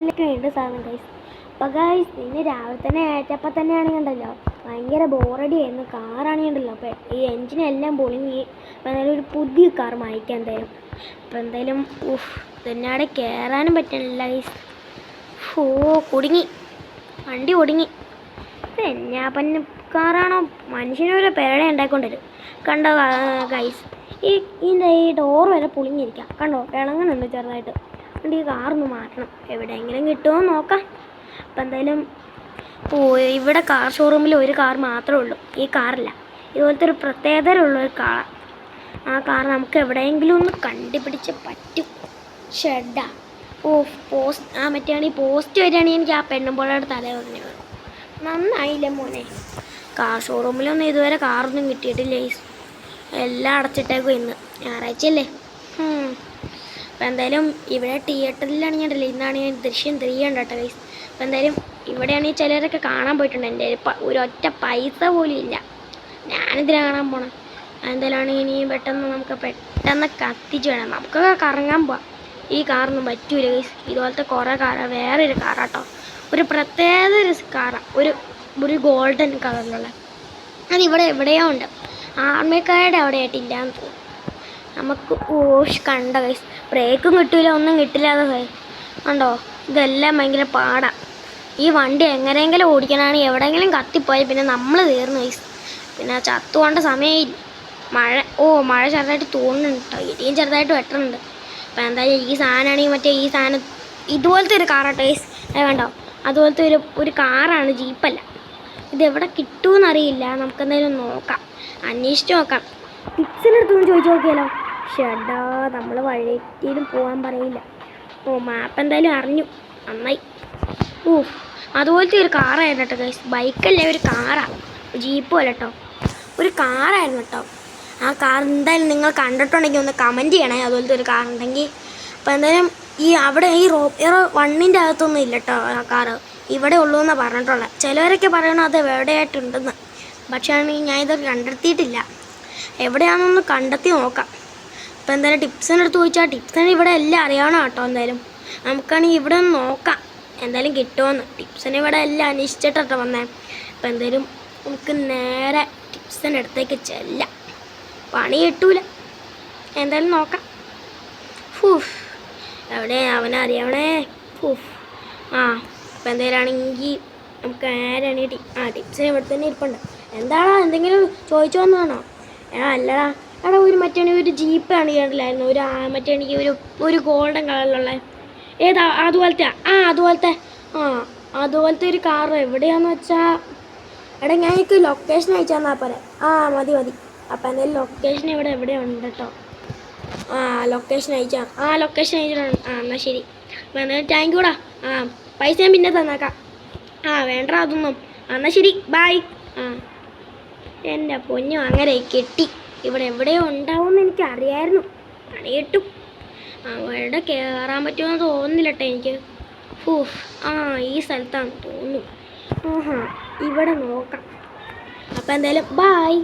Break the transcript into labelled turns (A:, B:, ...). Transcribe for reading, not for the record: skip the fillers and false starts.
A: ഉണ്ട് സാധനം ഗൈസ്. അപ്പോൾ ഗൈസ് ഇന്ന് രാവിലെ തന്നെ ഏറ്റപ്പോൾ തന്നെയാണെങ്കിൽ ഉണ്ടല്ലോ ഭയങ്കര ബോറടിയായിരുന്നു. കാറാണെങ്കിൽ ഉണ്ടല്ലോ അപ്പോൾ ഈ എൻജിനെല്ലാം പൊളിഞ്ഞ് അപ്പോൾ എന്തായാലും ഒരു പുതിയ കാർ വാങ്ങിക്കാൻ എന്തായാലും. അപ്പോൾ എന്തായാലും ഇതന്നാടെ കയറാനും പറ്റണില്ല ഗൈസ്. കുടുങ്ങി, വണ്ടി കുടുങ്ങി. എന്നാ പന്ന കാറാണോ, മനുഷ്യനൊരു പെരട ഉണ്ടാക്കൊണ്ടിരും. കണ്ടോ ഗൈസ്, ഇതിൻ്റെ ഈ ഡോർ വരെ പൊളിഞ്ഞിരിക്കാം. കണ്ടോ, ഇളങ്ങുന്നുണ്ട് ചെറുതായിട്ട്. ഈ കാറൊന്ന് മാറ്റണം, എവിടെയെങ്കിലും കിട്ടുമോ നോക്കാം. അപ്പം എന്തായാലും ഇവിടെ കാർ ഷോറൂമിൽ ഒരു കാർ മാത്രമേ ഉള്ളൂ. ഈ കാറില്ല, ഇതുപോലത്തെ ഒരു പ്രത്യേകതയുള്ളൊരു കാർ. ആ കാർ നമുക്ക് എവിടെയെങ്കിലും ഒന്ന് കണ്ടുപിടിച്ച് പറ്റും. ഷെഡാ മറ്റേ പോസ്റ്റ് വരികയാണെങ്കിൽ എനിക്ക് ആ പെണ്ണുമ്പോഴയുടെ തല പറഞ്ഞു നന്നായില്ലേ മോനെ. കാർ ഷോറൂമിലൊന്നും ഇതുവരെ കാറൊന്നും കിട്ടിയിട്ടില്ല. എല്ലാം അടച്ചിട്ടേക്കും. ഇന്ന് ഞായറാഴ്ചയല്ലേ. അപ്പോൾ എന്തായാലും ഇവിടെ തിയേറ്ററിലാണെങ്കിലല്ലേ ഇന്നാണ് ഞാൻ ദൃശ്യം 3 കണ്ടോ ഗൈസ്. അപ്പോൾ എന്തായാലും ഇവിടെയാണെങ്കിൽ ചിലരൊക്കെ കാണാൻ പോയിട്ടുണ്ട്. എൻ്റെ ഒരൊറ്റ പൈസ പോലും ഇല്ല, ഞാനിതിനെ കാണാൻ പോകണം. എന്തായാലും ആണെങ്കിൽ ഇനിയും പെട്ടെന്ന് കത്തിച്ച് വേണം നമുക്കൊക്കെ കറങ്ങാൻ പോവാം. ഈ കാറൊന്നും പറ്റൂല ഗൈസ്. ഇതുപോലത്തെ കുറേ വേറൊരു കാറാട്ടോ, ഒരു പ്രത്യേക ഒരു കാറാണ്, ഒരു ഗോൾഡൻ കളറിലുള്ള. അതിവിടെ എവിടെയോ ഉണ്ട്, ആർമിക്കാരുടെ അവിടെ ആയിട്ടില്ലാന്ന് തോന്നുന്നു. നമുക്ക് കണ്ട ഗൈസ്, ബ്രേക്കും കിട്ടില്ല, ഒന്നും കിട്ടില്ലാതെ ഗൈസ്. കണ്ടോ, ഇതെല്ലാം ഭയങ്കര പാടാണ്. ഈ വണ്ടി എങ്ങനെയെങ്കിലും ഓടിക്കാനാണെങ്കിൽ എവിടെയെങ്കിലും കത്തിപ്പോയി പിന്നെ നമ്മൾ തീർന്നു ഗൈസ്. പിന്നെ ചത്തുകൊണ്ട സമയമില്ല. മഴ ചെറുതായിട്ട് തോന്നുന്നുണ്ട് കേട്ടോ, ഇടിയും ചെറുതായിട്ട് വെട്ടുന്നുണ്ട്. അപ്പോൾ എന്തായാലും ഈ സാധനമാണെങ്കിൽ ഈ സാധനം ഇതുപോലത്തെ ഒരു കാറാട്ടോ ഗൈസ്. കണ്ടോ, അതുപോലത്തെ ഒരു കാറാണ്, ജീപ്പല്ല. ഇതെവിടെ കിട്ടുമെന്നറിയില്ല, നമുക്കെന്തായാലും നോക്കാം, അന്വേഷിച്ച് നോക്കാം. ടിപ്സിനടുത്തൊന്നും ചോദിച്ചു നോക്കിയാലോ. ഷെഡാ, നമ്മൾ വഴിയിലും പോകാൻ പറയില്ല. മാപ്പ് എന്തായാലും അറിഞ്ഞു, നന്നായി. അതുപോലത്തെ ഒരു കാറായിരുന്നു കേട്ടോ ഗൈസ്. ബൈക്കല്ലേ, ഒരു കാറാണ്, ജീപ്പും അല്ല കേട്ടോ, ഒരു കാറായിരുന്നു കേട്ടോ. ആ കാർ എന്തായാലും നിങ്ങൾ കണ്ടിട്ടുണ്ടെങ്കിൽ ഒന്ന് കമൻറ്റ് ചെയ്യണേ, അതുപോലത്തെ ഒരു കാറുണ്ടെങ്കിൽ. അപ്പോൾ എന്തായാലും അവിടെ ഈ വണ്ണിൻ്റെ അകത്തൊന്നും ഇല്ല കേട്ടോ ആ കാറ്, ഇവിടെ ഉള്ളൂ എന്നാണ് പറഞ്ഞിട്ടുള്ളത്. ചിലവരൊക്കെ പറയണം അത് എവിടെയായിട്ടുണ്ടെന്ന്, പക്ഷേ ആണെങ്കിൽ ഞാൻ ഇതൊക്കെ കണ്ടെത്തിയിട്ടില്ല. എവിടെയാണെന്നൊന്ന് കണ്ടെത്തി നോക്കാം. അപ്പോൾ എന്തായാലും ടിപ്സിനടുത്ത് ചോദിച്ചാൽ ടിപ്സിന് ഇവിടെ എല്ലാം അറിയണം കേട്ടോ. എന്തായാലും നമുക്കാണെങ്കിൽ ഇവിടെ ഒന്ന് നോക്കാം എന്തായാലും കിട്ടുമെന്ന്. ടിപ്സിന് ഇവിടെ എല്ലാം അന്വേഷിച്ചിട്ടോ വന്നേ. അപ്പോൾ എന്തായാലും നമുക്ക് നേരെ ടിപ്സിൻ്റെ അടുത്തേക്ക് ചെല്ലാം, പണി കിട്ടൂല. എന്തായാലും നോക്കാം. എവിടെ അവനറിയണേ. അപ്പോൾ എന്തായാലും ആണെങ്കിൽ നമുക്ക് നേരാണെങ്കിൽ ടിപ്സിന് ഇവിടെ തന്നെ ഇരിപ്പുണ്ട്. എന്താണോ, എന്തെങ്കിലും ചോദിച്ചു വന്നതാണോ? അല്ലടാ, എടാ ഒരു ജീപ്പ് കാണിക്കണ്ടില്ലായിരുന്നു, ഒരു ഗോൾഡൻ കളറിലുള്ള ഏതാ, അതുപോലത്തെ അതുപോലത്തെ ഒരു കാർ എവിടെയാന്ന് വെച്ചാൽ, എടാ ഞാൻ എനിക്ക് ലൊക്കേഷൻ അയച്ചു തന്നാൽ പോരെ. മതി. അപ്പം എന്തായാലും ലൊക്കേഷൻ എവിടെ ഉണ്ട് കേട്ടോ. ലൊക്കേഷൻ അയച്ചിട്ടുണ്ട്. എന്നാൽ ശരി. അപ്പം എന്തായാലും താങ്ക് യൂടാ. പൈസ ഞാൻ പിന്നെ തന്നേക്കാം. വേണ്ട അതൊന്നും. എന്നാൽ ശരി, ബായ്. എൻ്റെ പൊന്നു, അങ്ങനെ കിട്ടി. ഇവിടെ എവിടെയോ ഉണ്ടാവുമെന്ന് എനിക്കറിയായിരുന്നു, പണി കിട്ടും. അവിടെ കയറാൻ പറ്റുമെന്ന് തോന്നുന്നില്ല കേട്ടോ എനിക്ക്. ഈ സ്ഥലത്താണെന്ന് തോന്നുന്നു. ഇവിടെ നോക്കാം. അപ്പം എന്തായാലും ബായ്.